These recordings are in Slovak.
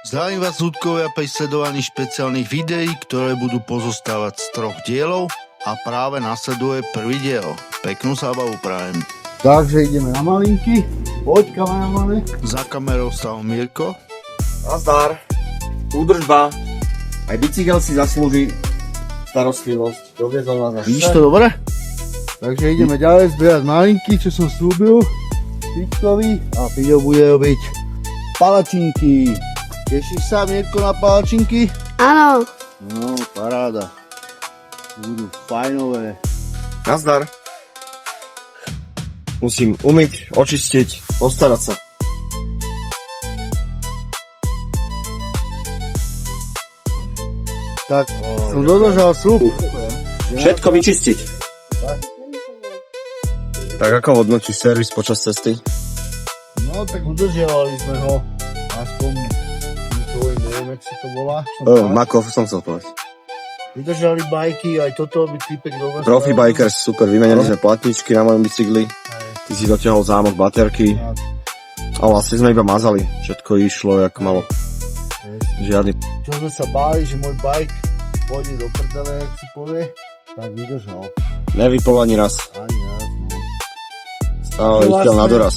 Zdravím vás, ľudkovia, pri sledovaní špeciálnych videí, ktoré budú pozostávať z 3 dielov a práve nasleduje prvý diel. Peknú zábavu prajem. Takže ideme na malinky. Poď, kameramane. Za kamerou stal Mirko. Nazdar. Údržba. Aj bicykel si zaslúži starostlivosť. Doviezol nás na Vidíš to dobre? Takže ideme ďalej zbierať malinky, čo som slúbil Pitkovi. A Piťo bude robiť palačinky. Tešíš sa, Mirko, na palačinky? Áno. No, paráda. Budú fajnové. Nazdar. Musím umyť, očistiť, postarať sa. Tak, som dodržal slúb. Všetko vyčistiť. Tak ako hodnotí servis počas cesty? No, tak udržiavali sme ho. Aspoň, neviem, jak si to volá. Makov som chcel povedať. Vydržali bajky, aj toto by typek dobre. Profi Bikers, super, vymenili sme platničky na mojom bicykli. Ty si dotiahol zámok baterky. A vlastne sme iba mazali. Všetko išlo, jak malo. Žiadny. Čo sme sa báli, že môj bike pôjde do prdele, jak si povie, tak vydržal. Nevypol ani raz. Ani raz, no. Stále išiel na doraz.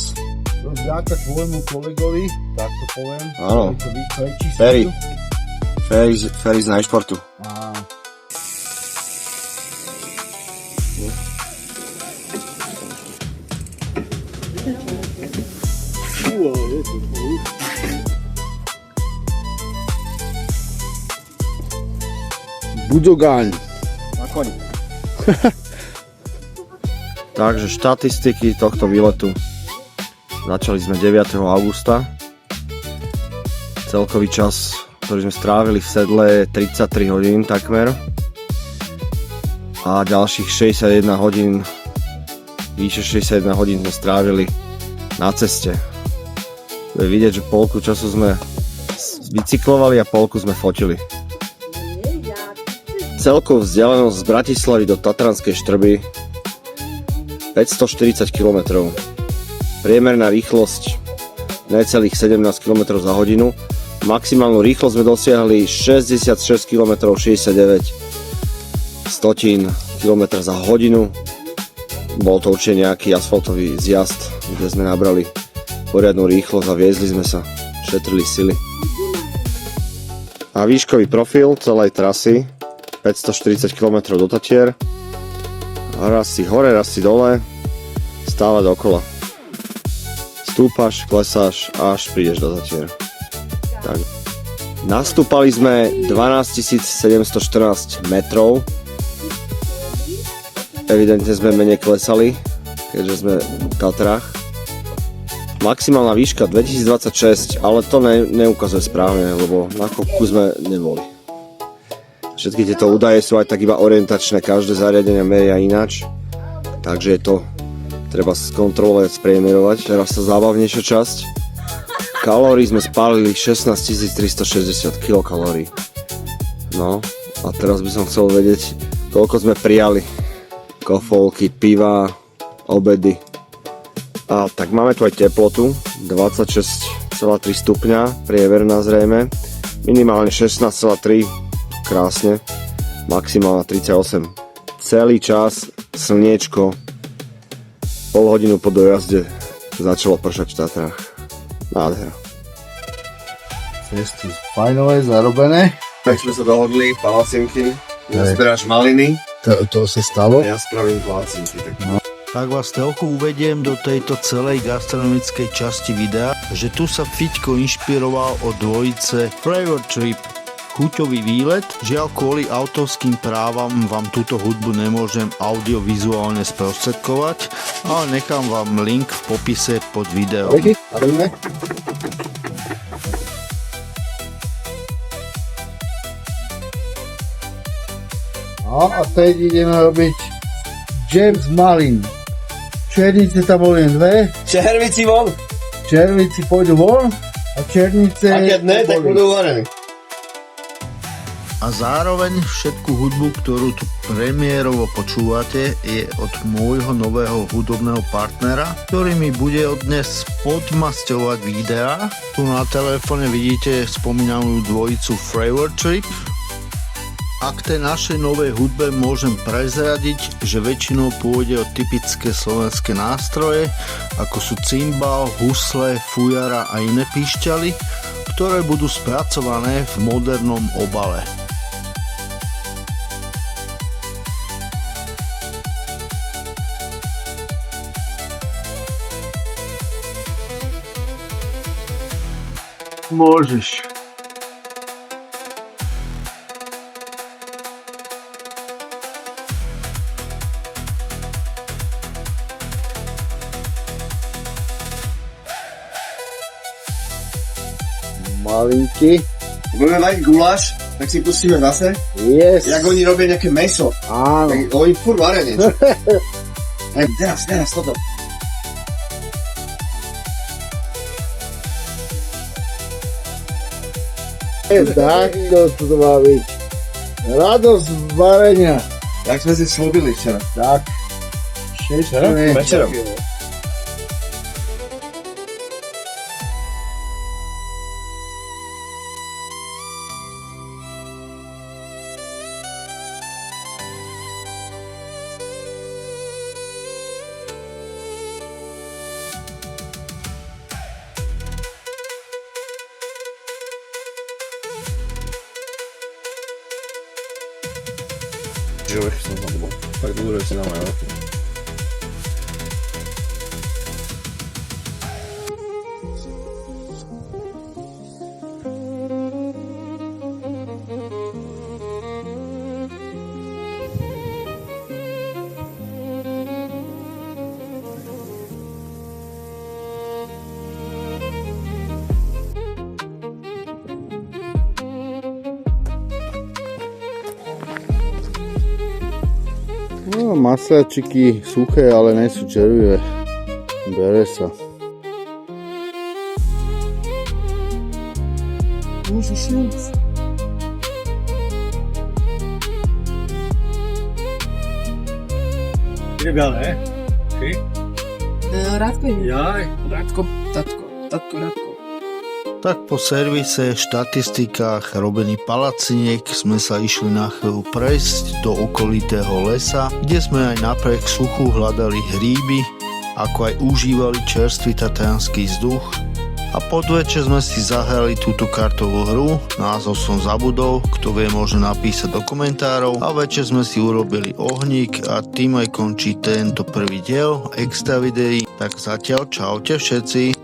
Vďaka tvojmu kolegovi, tak to poviem. Áno. Ferry z Najšportu. Budogáň. Na koni. Takže štatistiky tohto výletu. Začali sme 9. augusta. Celkový čas, ktorý sme strávili v sedle, je 33 hodín takmer. A ďalších 61 hodín, vyše 61 hodín sme strávili na ceste. Je vidieť, že polku času sme bicyklovali a polku sme fotili. Celková vzdialenosť z Bratislavy do Tatranskej Štrby 540 km. Priemerná rýchlosť necelých 17 km za hodinu. Maximálnu rýchlosť sme dosiahli 66 km 69 stotín km za hodinu. Bol to určite nejaký asfaltový zjazd, kde sme nabrali poriadnu rýchlosť a viezli sme sa, šetrili sily. A výškový profil celej trasy 540 km do Tatier. Raz si hore, raz si dole, stále dokola. Stúpaš, klesáš, až prídeš do Tatier. Tak. Nastúpali sme 12 714 metrov. Evidentne sme menej klesali, keďže sme v Tatrách. Maximálna výška 2026, ale to neukazuje správne, lebo na kopku sme neboli. Všetky tieto údaje sú aj tak iba orientačné, každé zariadenie meria ináč, takže je to treba skontrolovať, spriemerovať. Teraz sa zábavnejšia časť. Kalórií sme spálili 16 360 kilokalórií. No a teraz by som chcel vedieť, koľko sme prijali. Kofolky, piva, obedy. A tak máme tu aj teplotu, 26,3 stupňa, priemerná zrejme. Minimálne 16,3, krásne. Maximálna 38. Celý čas slniečko. Pol hodinu po dojazde začalo pršať v Tatrách. Nádhera. Cesty fajnové, zarobené. Tak sme sa dohodli, palacinky. Zberáš maliny. To sa stalo. Ja spravím palacinky. Tak vás trochu uvediem do tejto celej gastronomickej časti videa, že tu sa Fiťko inšpiroval od dvojice Flavor Trip. Chuťový výlet, žiaľ kvôli autorským právam vám túto hudbu nemôžem audiovizuálne sprostredkovať, ale nechám vám link v popise pod videom. No a teď ideme robiť džem z malín. Černice tam boli len dve. Červici von! Červici pôjdu von a černice... A keď ne, tak budú varení. A zároveň všetku hudbu, ktorú tu premiérovo počúvate, je od môjho nového hudobného partnera, ktorý mi bude od dnes podmasťovať videá. Tu na telefóne vidíte spomínanú dvojicu Flavor Trip. A k tej našej novej hudbe môžem prezradiť, že väčšinou pôjde o typické slovenské nástroje, ako sú cymbal, husle, fujara a iné píšťaly, ktoré budú spracované v modernom obale. Môžeš. Malinký. Budeme mať guláš, tak si pustíme zase. Yes. Jak oni robia nejaké mäso. Áno. Tak oni furt varia niečo. Teraz toto. Takto to má byť. Radosť z varenia. Jak sme si slúbili včera. Tak. Všetko je. Večerom. Že už som zabudol. Tak dobré si na moje roky. No, masáčiky suché, ale nie sú červivé. Bere sa. Môžeš ísť. Idem ďalej, Rádko ide. Jaj. Rádko, Rádko. Tak po servise, štatistikách, robení palaciniek sme sa išli na chvíľu prejsť do okolitého lesa, kde sme aj napriek suchu hľadali hríby, ako aj užívali čerstvý tatiansky vzduch. A podvečer sme si zahrali túto kartovú hru, názov som zabudol, kto vie môže napísať do komentárov, a večer sme si urobili ohník a tým aj končí tento prvý diel extra videí. Tak zatiaľ čaute všetci.